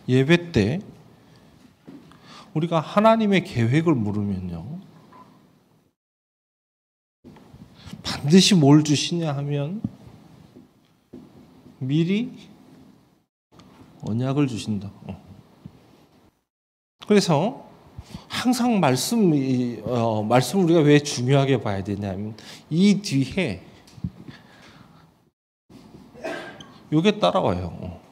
예배 때 우리가 하나님의 계획을 물으면요, 반드시 뭘 주시냐 하면 미리 언약을 주신다. 그래서 항상 말씀을 우리가 왜 중요하게 봐야 되냐면 이 뒤에 이게 따라와요.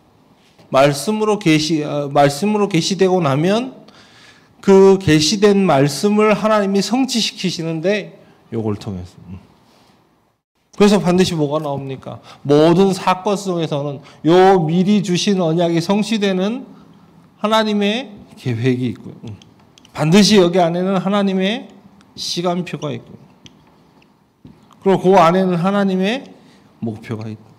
말씀으로 계시되고 나면 그 계시된 말씀을 하나님이 성취시키시는데 요걸 통해서. 그래서 반드시 뭐가 나옵니까? 모든 사건 속에서는 요 미리 주신 언약이 성취되는 하나님의 계획이 있고요. 반드시 여기 안에는 하나님의 시간표가 있고요. 그리고 그 안에는 하나님의 목표가 있고.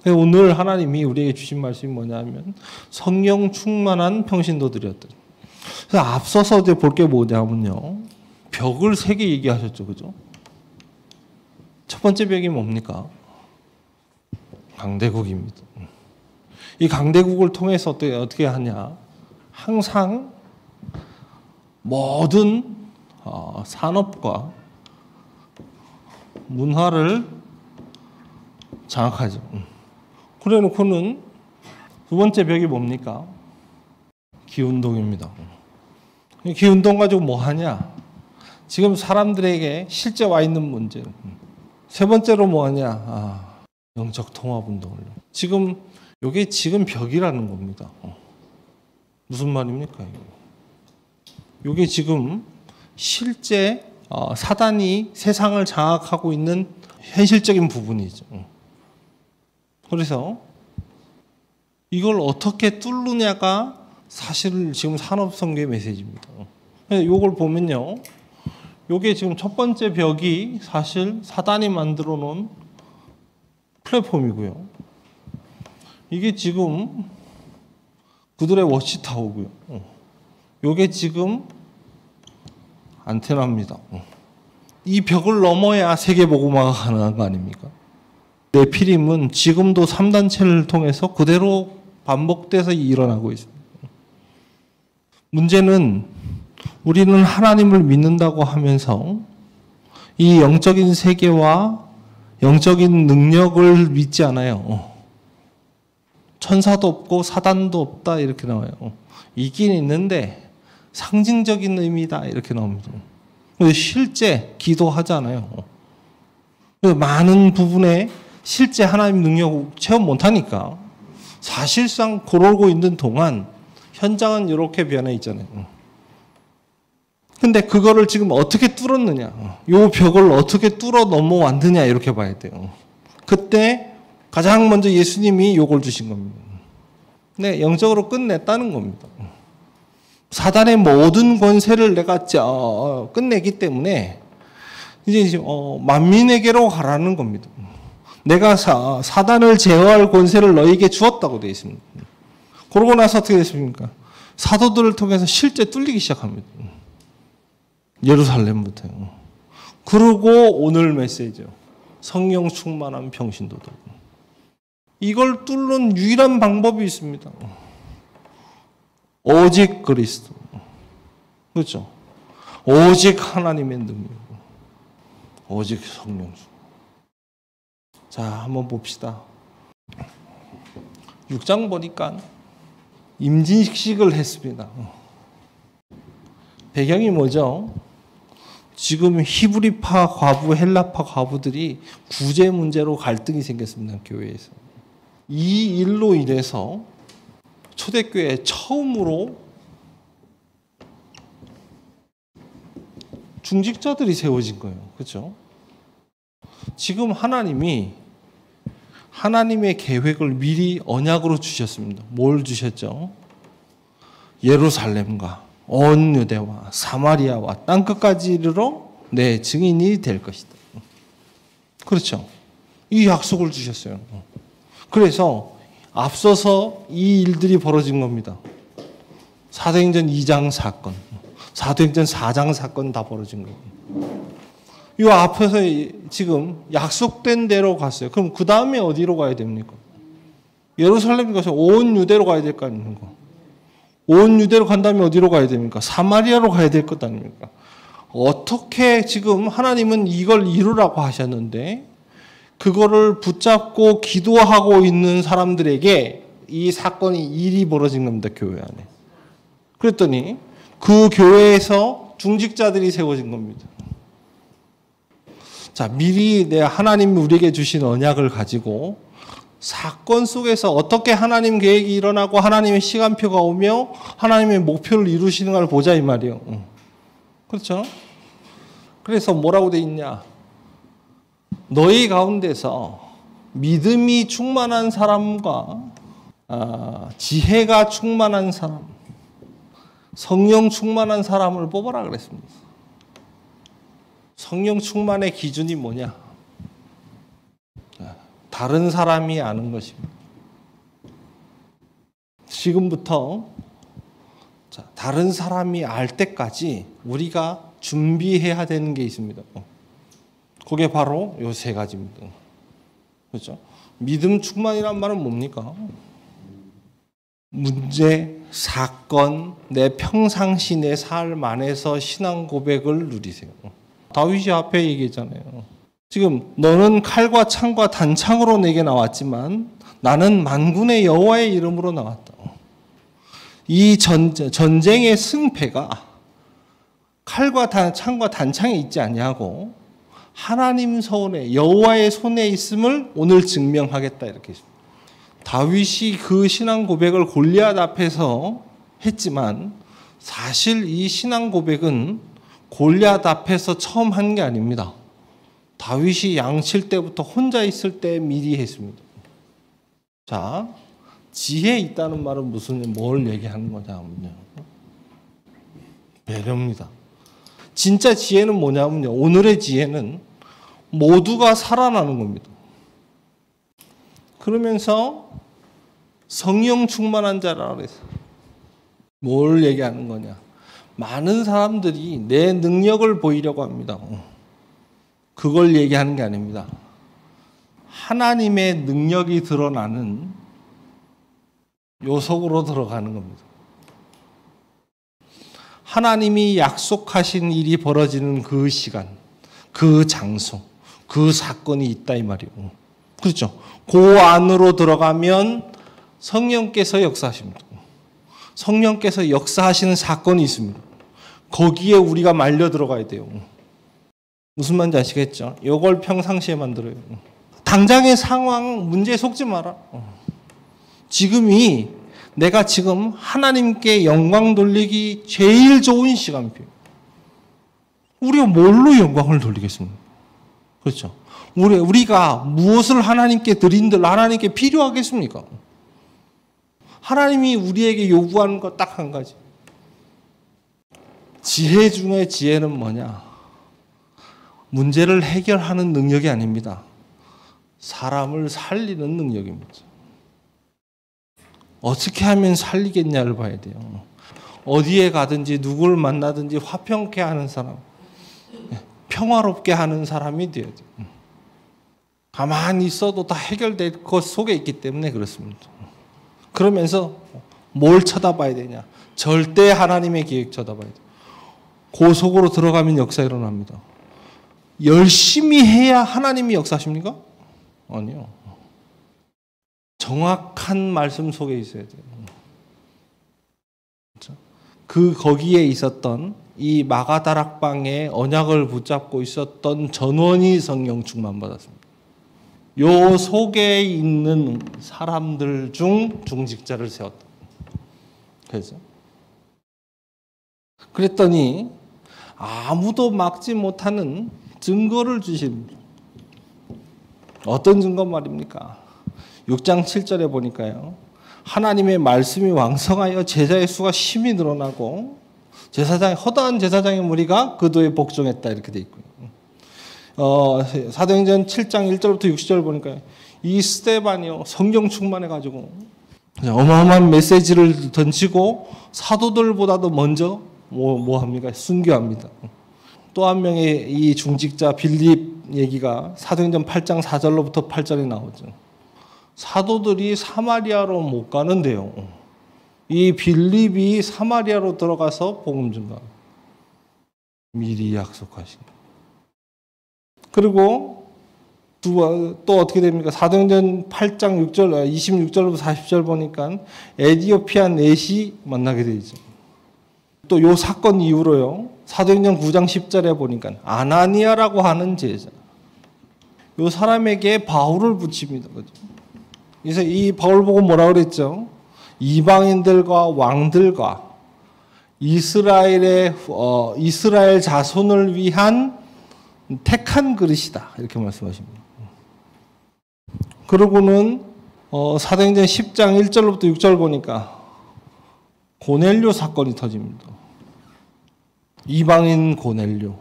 오늘 하나님이 우리에게 주신 말씀이 뭐냐면 성령 충만한 평신도 드렸다. 그래서 앞서서 이제 볼 게 뭐냐면요, 벽을 3개 얘기하셨죠, 그죠? 첫 번째 벽이 뭡니까? 강대국입니다. 이 강대국을 통해서 어떻게 하냐? 항상 모든 산업과 문화를 장악하죠. 그래 놓고는 두 번째 벽이 뭡니까? 기운동입니다. 기운동 가지고 뭐 하냐? 지금 사람들에게 실제 와 있는 문제. 세 번째로 뭐 하냐? 영적 통합 운동을. 이게 지금 벽이라는 겁니다. 무슨 말입니까? 이게 지금 실제 사단이 세상을 장악하고 있는 현실적인 부분이죠. 그래서 이걸 어떻게 뚫느냐가 사실 지금 산업선교의 메시지입니다. 이걸 보면요, 이게 지금 첫 번째 벽이 사실 사단이 만들어 놓은 플랫폼이고요. 이게 지금 그들의 워치타워고요. 이게 지금 안테나입니다. 이 벽을 넘어야 세계복음화가 가능한 거 아닙니까? 네피림은 지금도 3단체를 통해서 그대로 반복돼서 일어나고 있습니다. 문제는 우리는 하나님을 믿는다고 하면서 이 영적인 세계와 영적인 능력을 믿지 않아요. 천사도 없고 사단도 없다 이렇게 나와요. 있긴 있는데 상징적인 의미다 이렇게 나옵니다. 실제 기도하잖아요. 많은 부분에 실제 하나님 능력 체험 못하니까 사실상 고르고 있는 동안 현장은 이렇게 변해 있잖아요. 근데 그거를 지금 어떻게 뚫었느냐, 이 벽을 어떻게 뚫어 넘어왔느냐 이렇게 봐야 돼요. 그때 가장 먼저 예수님이 요걸 주신 겁니다. 네, 영적으로 끝냈다는 겁니다. 사단의 모든 권세를 내가 끝내기 때문에 이제 만민에게로 가라는 겁니다. 내가 사단을 제어할 권세를 너에게 주었다고 되어 있습니다. 그러고 나서 어떻게 됐습니까? 사도들을 통해서 실제 뚫리기 시작합니다. 예루살렘부터요. 그리고 오늘 메시지요. 성령 충만한 평신도들. 이걸 뚫는 유일한 방법이 있습니다. 오직 그리스도. 그렇죠? 오직 하나님의 능력. 오직 성령. 자, 한번 봅시다. 6장 보니까 임진식을 했습니다. 배경이 뭐죠? 지금 히브리파 과부, 헬라파 과부들이 구제 문제로 갈등이 생겼습니다. 교회에서. 이 일로 인해서 초대교회에 처음으로 중직자들이 세워진 거예요. 그렇죠? 지금 하나님이 하나님의 계획을 미리 언약으로 주셨습니다. 뭘 주셨죠? 예루살렘과 온 유대와 사마리아와 땅끝까지 이르러 내 증인이 될 것이다. 그렇죠? 이 약속을 주셨어요. 그래서 앞서서 이 일들이 벌어진 겁니다. 사도행전 2장 사건, 사도행전 4장 사건 다 벌어진 거예요. 이 앞에서 지금 약속된 데로 갔어요. 그럼 그 다음에 어디로 가야 됩니까? 예루살렘 가서 온 유대로 가야 될 거 아닙니까? 온 유대로 간 다음에 어디로 가야 됩니까? 사마리아로 가야 될 것 아닙니까? 어떻게 지금 하나님은 이걸 이루라고 하셨는데 그거를 붙잡고 기도하고 있는 사람들에게 이 사건이 일이 벌어진 겁니다. 교회 안에. 그랬더니 그 교회에서 중직자들이 세워진 겁니다. 자, 미리 하나님이 우리에게 주신 언약을 가지고 사건 속에서 어떻게 하나님 계획이 일어나고 하나님의 시간표가 오며 하나님의 목표를 이루시는 걸 보자 이 말이에요. 그렇죠? 그래서 뭐라고 돼 있냐? 너희 가운데서 믿음이 충만한 사람과 지혜가 충만한 사람, 성령 충만한 사람을 뽑아라 그랬습니다. 성령 충만의 기준이 뭐냐? 다른 사람이 아는 것입니다. 지금부터 다른 사람이 알 때까지 우리가 준비해야 되는 게 있습니다. 그게 바로 요 세 가지입니다. 그렇죠? 믿음 충만이란 말은 뭡니까? 문제, 사건, 내 평상시 내 삶 안에서 신앙 고백을 누리세요. 다윗이 앞에 얘기했잖아요. 지금 너는 칼과 창과 단창으로 내게 나왔지만 나는 만군의 여호와의 이름으로 나왔다. 이 전쟁의 승패가 칼과 창과 단창에 있지 아니하고 하나님 손에 여호와의 손에 있음을 오늘 증명하겠다 이렇게 했습니다. 다윗이 그 신앙 고백을 골리앗 앞에서 했지만 사실 이 신앙 고백은 골리앗 앞에서 처음 한 게 아닙니다. 다윗이 양칠 때부터 혼자 있을 때 미리 했습니다. 자, 지혜 있다는 말은 뭘 얘기하는 거냐면요. 배려입니다. 진짜 지혜는 뭐냐면요. 오늘의 지혜는 모두가 살아나는 겁니다. 그러면서 성령 충만한 자라 그래서 뭘 얘기하는 거냐. 많은 사람들이 내 능력을 보이려고 합니다. 그걸 얘기하는 게 아닙니다. 하나님의 능력이 드러나는 요 속으로 들어가는 겁니다. 하나님이 약속하신 일이 벌어지는 그 시간, 그 장소, 그 사건이 있다 이 말이에요. 그렇죠? 그 안으로 들어가면 성령께서 역사하십니다. 성령께서 역사하시는 사건이 있습니다. 거기에 우리가 말려 들어가야 돼요. 무슨 말인지 아시겠죠? 이걸 평상시에 만들어요. 당장의 상황, 문제에 속지 마라. 지금이 내가 지금 하나님께 영광 돌리기 제일 좋은 시간표예요. 우리가 뭘로 영광을 돌리겠습니까? 그렇죠? 우리가 무엇을 하나님께 드린들 하나님께 필요하겠습니까? 하나님이 우리에게 요구하는 것 딱 한 가지. 지혜 중에 지혜는 뭐냐? 문제를 해결하는 능력이 아닙니다. 사람을 살리는 능력입니다. 어떻게 하면 살리겠냐를 봐야 돼요. 어디에 가든지 누구를 만나든지 화평케 하는 사람, 평화롭게 하는 사람이 되어야 돼요. 가만히 있어도 다 해결될 것 속에 있기 때문에 그렇습니다. 그러면서 뭘 쳐다봐야 되냐? 절대 하나님의 계획 쳐다봐야 돼요. 그 속으로 들어가면 역사 일어납니다. 열심히 해야 하나님이 역사하십니까? 아니요. 정확한 말씀 속에 있어야 돼요. 그렇죠? 거기에 있었던 이 마가다락방에 언약을 붙잡고 있었던 전원이 성령 충만 받았습니다. 요 속에 있는 사람들 중 중직자를 세웠다. 그래서 그랬더니 아무도 막지 못하는 증거를 주십니다. 어떤 증거 말입니까? 6장 7절에 보니까요. 하나님의 말씀이 왕성하여 제자의 수가 심히 늘어나고 허다한 제사장의 무리가 그도에 복종했다 이렇게 돼 있고요. 사도행전 7장 1절부터 60절 보니까 이 스데반이요 성령 충만해가지고 어마어마한 메시지를 던지고 사도들보다도 먼저 뭐 합니까? 순교합니다. 또 한 명의 이 중직자 빌립 얘기가 사도행전 8장 4절로부터 8절에 나오죠. 사도들이 사마리아로 못 가는데요. 이 빌립이 사마리아로 들어가서 복음 전가. 미리 약속하신 거예요. 그리고 또 어떻게 됩니까? 사도행전 8장 6절, 26절부터 40절 보니까 에디오피아 넷이 만나게 되죠. 또 요 사건 이후로요. 사도행전 9장 10절에 보니까 아나니아라고 하는 제자. 요 사람에게 바울을 붙입니다. 그죠? 그래서 이 바울 보고 뭐라 그랬죠? 이방인들과 왕들과 이스라엘 자손을 위한 택한 그릇이다. 이렇게 말씀하십니다. 그러고는 사도행전 10장 1절부터 6절 보니까 고넬료 사건이 터집니다. 이방인 고넬료,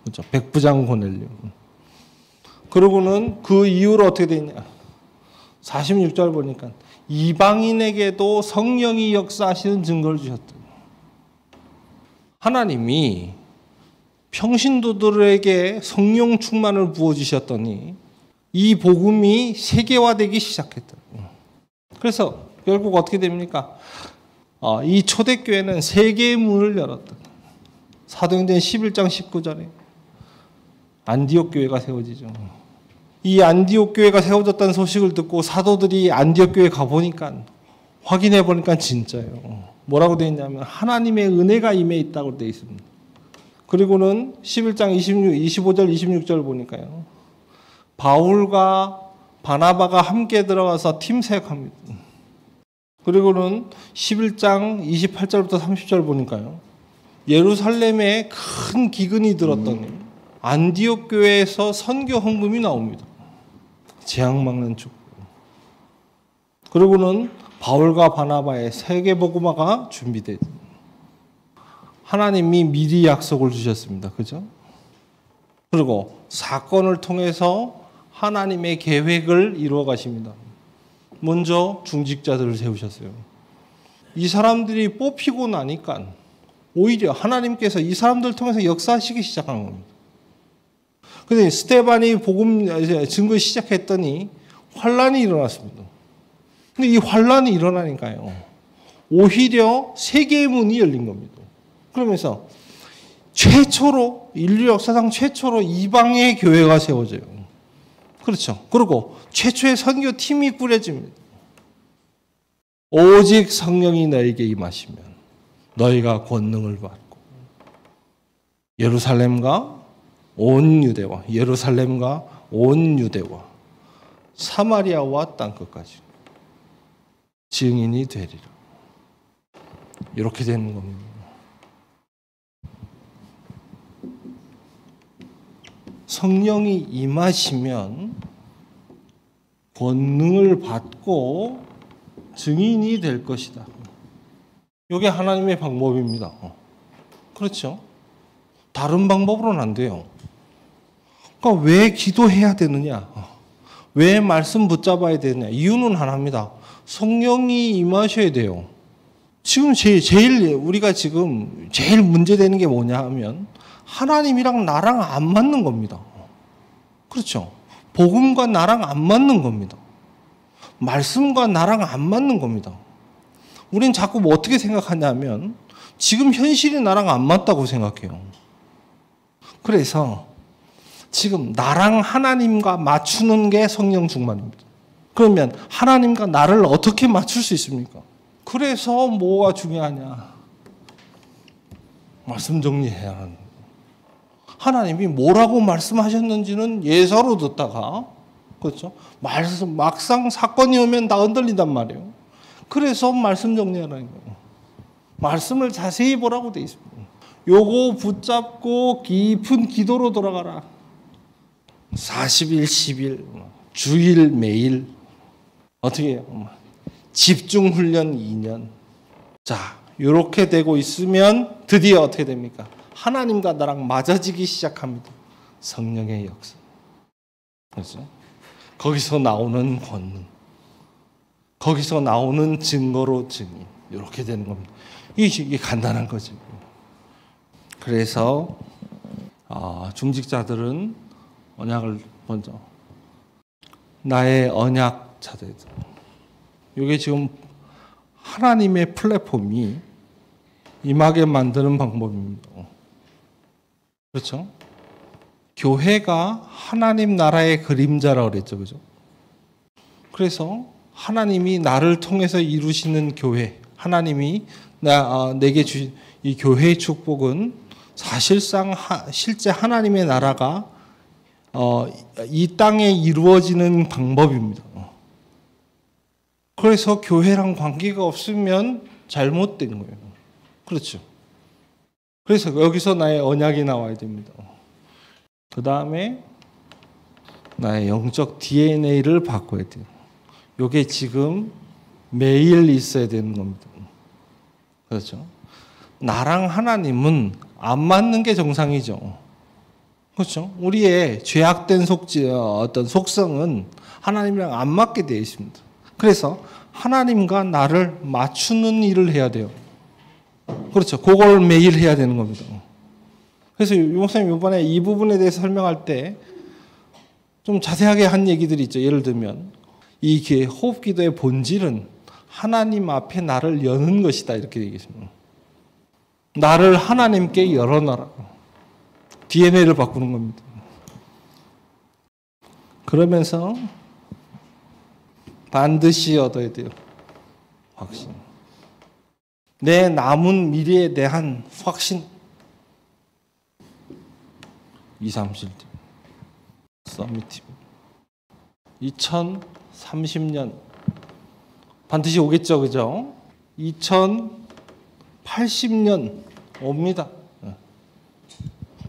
그렇죠? 백부장 고넬료. 그러고는 그 이후로 어떻게 되냐? 46절 보니까 이방인에게도 성령이 역사하시는 증거를 주셨다. 하나님이 평신도들에게 성령 충만을 부어주셨더니 이 복음이 세계화되기 시작했다. 그래서 결국 어떻게 됩니까? 이 초대교회는 세계의 문을 열었다. 사도행전 11장 19절에 안디옥 교회가 세워지죠. 이 안디옥 교회가 세워졌다는 소식을 듣고 사도들이 안디옥 교회에 가보니까 확인해 보니까 진짜예요. 뭐라고 되어 있냐면 하나님의 은혜가 임해 있다고 되어 있습니다. 그리고는 11장 25절 26절 보니까요. 바울과 바나바가 함께 들어가서 팀 사역합니다. 그리고는 11장 28절부터 30절 보니까요. 예루살렘에 큰 기근이 들었더니 안디옥 교회에서 선교 헌금이 나옵니다. 재앙 막는 축복. 그리고는 바울과 바나바의 세계 복음화가 준비되죠. 하나님이 미리 약속을 주셨습니다. 그죠? 그리고 사건을 통해서 하나님의 계획을 이루어 가십니다. 먼저 중직자들을 세우셨어요. 이 사람들이 뽑히고 나니까 오히려 하나님께서 이 사람들을 통해서 역사하시기 시작한 겁니다. 그런데 스데반이 복음 증거 시작했더니 환란이 일어났습니다. 근데 이 환란이 일어나니까요. 오히려 세계의 문이 열린 겁니다. 그러면서 최초로 인류 역사상 최초로 이방의 교회가 세워져요. 그렇죠. 그리고 최초의 선교팀이 꾸려집니다. 오직 성령이 너에게 임하시면 너희가 권능을 받고 예루살렘과 온 유대와 사마리아와 땅끝까지 증인이 되리라. 이렇게 되는 겁니다. 성령이 임하시면 권능을 받고 증인이 될 것이다. 이게 하나님의 방법입니다. 그렇죠? 다른 방법으로는 안 돼요. 그러니까 왜 기도해야 되느냐? 왜 말씀 붙잡아야 되느냐? 이유는 하나입니다. 성령이 임하셔야 돼요. 지금 우리가 지금 제일 문제되는 게 뭐냐 하면 하나님이랑 나랑 안 맞는 겁니다. 그렇죠? 복음과 나랑 안 맞는 겁니다. 말씀과 나랑 안 맞는 겁니다. 우린 자꾸 뭐 어떻게 생각하냐면 지금 현실이 나랑 안 맞다고 생각해요. 그래서 지금 나랑 하나님과 맞추는 게 성령 충만입니다. 그러면 하나님과 나를 어떻게 맞출 수 있습니까? 그래서 뭐가 중요하냐? 말씀 정리해야 하는 거예요. 하나님이 뭐라고 말씀하셨는지는 예서로 듣다가 그렇죠? 막상 사건이 오면 다 흔들린단 말이에요. 그래서 말씀 정리하라는 거예요. 말씀을 자세히 보라고 돼 있습니다. 요거 붙잡고 깊은 기도로 돌아가라. 40일, 10일, 주일, 매일 어떻게 해요? 집중 훈련 2년. 자, 이렇게 되고 있으면 드디어 어떻게 됩니까? 하나님과 나랑 맞아지기 시작합니다. 성령의 역사. 그렇죠? 거기서 나오는 권능. 거기서 나오는 증거로 증인. 이렇게 되는 겁니다. 이게 간단한 거죠. 그래서 중직자들은 언약을 먼저 나의 언약 찾아야 돼. 이게 지금 하나님의 플랫폼이 임하게 만드는 방법입니다. 그렇죠? 교회가 하나님 나라의 그림자라고 그랬죠. 그죠? 그래서 하나님이 나를 통해서 이루시는 교회, 하나님이 내게 주신 이 교회의 축복은 사실상 실제 하나님의 나라가 이 땅에 이루어지는 방법입니다. 그래서 교회랑 관계가 없으면 잘못된 거예요. 그렇죠. 그래서 여기서 나의 언약이 나와야 됩니다. 그 다음에 나의 영적 DNA를 바꿔야 돼요. 이게 지금 매일 있어야 되는 겁니다. 그렇죠. 나랑 하나님은 안 맞는 게 정상이죠. 그렇죠. 우리의 죄악된 어떤 속성은 하나님이랑 안 맞게 되어 있습니다. 그래서 하나님과 나를 맞추는 일을 해야 돼요. 그렇죠. 그걸 매일 해야 되는 겁니다. 그래서 목사님 이번에 이 부분에 대해서 설명할 때 좀 자세하게 한 얘기들이 있죠. 예를 들면 이 호흡 기도의 본질은 하나님 앞에 나를 여는 것이다 이렇게 얘기했습니다. 나를 하나님께 열어놔라. DNA를 바꾸는 겁니다. 그러면서 반드시 얻어야 돼요. 확신. 내 남은 미래에 대한 확신. 237 서미티브 2030년 반드시 오겠죠. 그죠? 2080년 옵니다.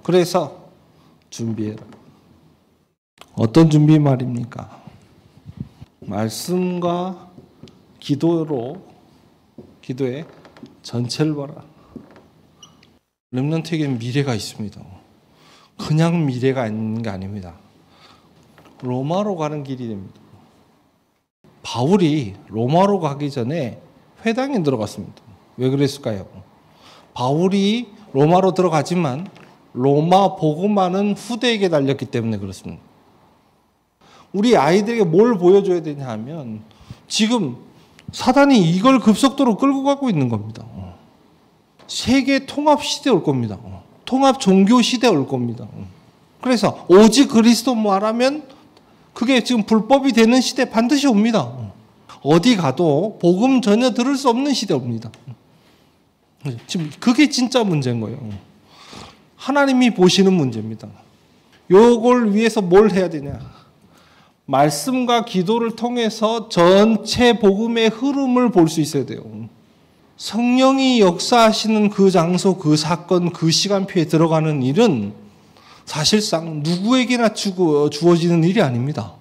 그래서 준비해라. 어떤 준비 말입니까? 말씀과 기도에 전체를 봐라. 렘넌트에게는 미래가 있습니다. 그냥 미래가 있는 게 아닙니다. 로마로 가는 길이 됩니다. 바울이 로마로 가기 전에 회당에 들어갔습니다. 왜 그랬을까요? 바울이 로마로 들어가지만 로마 복음화는 후대에게 달렸기 때문에 그렇습니다. 우리 아이들에게 뭘 보여줘야 되냐 하면 지금 사단이 이걸 급속도로 끌고 가고 있는 겁니다. 세계 통합 시대 올 겁니다. 통합 종교 시대 올 겁니다. 그래서 오직 그리스도 말하면 그게 지금 불법이 되는 시대 반드시 옵니다. 어디 가도 복음 전혀 들을 수 없는 시대 옵니다. 지금 그게 진짜 문제인 거예요. 하나님이 보시는 문제입니다. 요걸 위해서 뭘 해야 되냐? 말씀과 기도를 통해서 전체 복음의 흐름을 볼 수 있어야 돼요. 성령이 역사하시는 그 장소, 그 사건, 그 시간표에 들어가는 일은 사실상 누구에게나 주어지는 일이 아닙니다.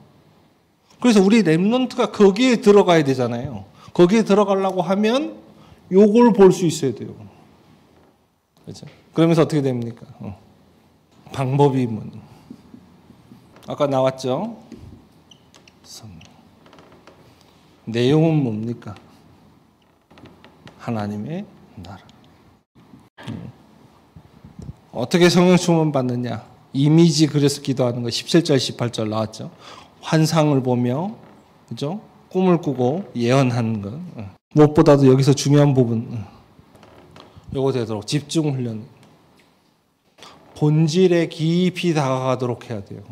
그래서 우리 렘넌트가 거기에 들어가야 되잖아요. 거기에 들어가려고 하면 요걸 볼 수 있어야 돼요. 그렇죠? 그러면서 어떻게 됩니까? 방법이 뭐냐? 아까 나왔죠? 내용은 뭡니까? 하나님의 나라. 어떻게 성령 충만 받느냐? 이미지 그래서 기도하는 거 17절 18절 나왔죠. 환상을 보며 그죠? 꿈을 꾸고 예언하는 것. 무엇보다도 여기서 중요한 부분 요거 되도록 집중 훈련. 본질에 깊이 다가가도록 해야 돼요.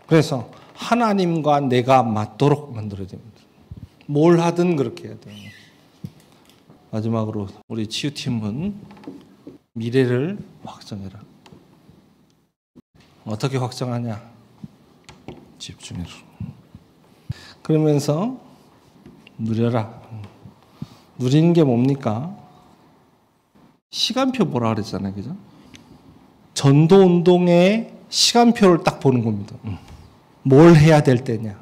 그래서 하나님과 내가 맞도록 만들어야 됩니다. 뭘 하든 그렇게 해야 돼요. 마지막으로 우리 치유팀은 미래를 확정해라. 어떻게 확정하냐? 집중해라. 그러면서 누려라. 누리는 게 뭡니까? 시간표 보라 그랬잖아요. 그죠? 전도 운동의 시간표를 딱 보는 겁니다. 뭘 해야 될 때냐?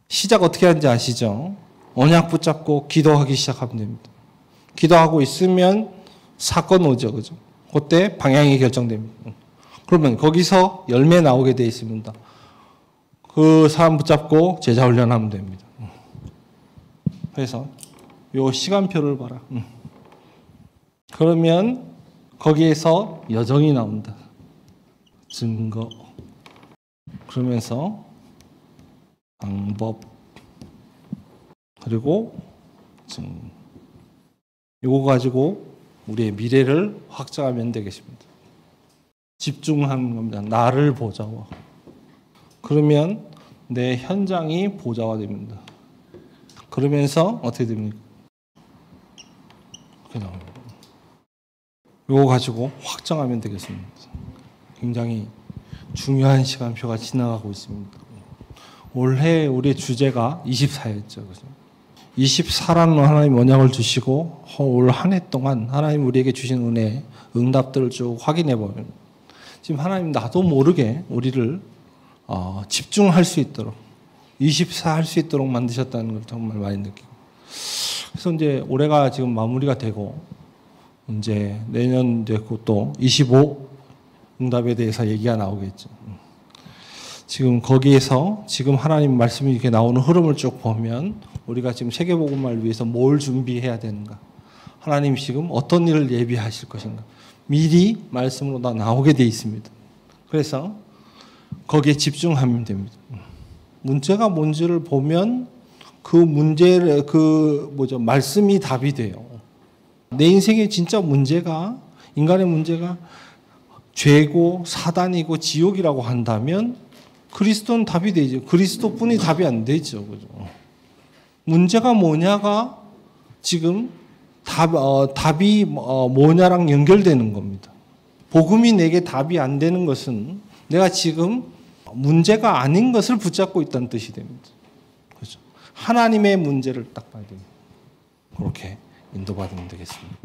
시작 어떻게 하는지 아시죠? 언약 붙잡고 기도하기 시작하면 됩니다. 기도하고 있으면 사건 오죠. 그죠? 그때 방향이 결정됩니다. 그러면 거기서 열매 나오게 되어 있습니다. 그 사람 붙잡고 제자 훈련하면 됩니다. 그래서 요 시간표를 봐라. 그러면 거기에서 여정이 나온다. 증거. 그러면서 방법. 그리고 이거 가지고 우리의 미래를 확장하면 되겠습니다. 집중하는 겁니다. 나를 보좌화. 그러면 내 현장이 보좌화 됩니다. 그러면서 어떻게 됩니까? 이렇게 나옵니다. 이거 가지고 확장하면 되겠습니다. 굉장히 중요한 시간표가 지나가고 있습니다. 올해 우리의 주제가 24였죠. 24라는 하나님 언약을 주시고 올 한 해 동안 하나님 우리에게 주신 은혜, 응답들을 쭉 확인해 보면 지금 하나님 나도 모르게 우리를 집중할 수 있도록 24 할 수 있도록 만드셨다는 걸 정말 많이 느끼고, 그래서 이제 올해가 지금 마무리가 되고 이제 내년 되고 또 25 응답에 대해서 얘기가 나오겠죠. 지금 거기에서 지금 하나님 말씀이 이렇게 나오는 흐름을 쭉 보면 우리가 지금 세계복음화를 위해서 뭘 준비해야 되는가, 하나님 지금 어떤 일을 예비하실 것인가 미리 말씀으로 다 나오게 돼 있습니다. 그래서 거기에 집중하면 됩니다. 문제가 뭔지를 보면 그 문제를 말씀이 답이 돼요. 내 인생의 진짜 문제가, 인간의 문제가 죄고 사단이고 지옥이라고 한다면 그리스도는 답이 되죠. 그리스도뿐이 답이 안 되죠. 그죠? 문제가 뭐냐가 지금 답이 뭐냐랑 연결되는 겁니다. 복음이 내게 답이 안 되는 것은 내가 지금 문제가 아닌 것을 붙잡고 있다는 뜻이 됩니다. 그렇죠? 하나님의 문제를 딱 봐야 됩니다. 그렇게 인도받으면 되겠습니다.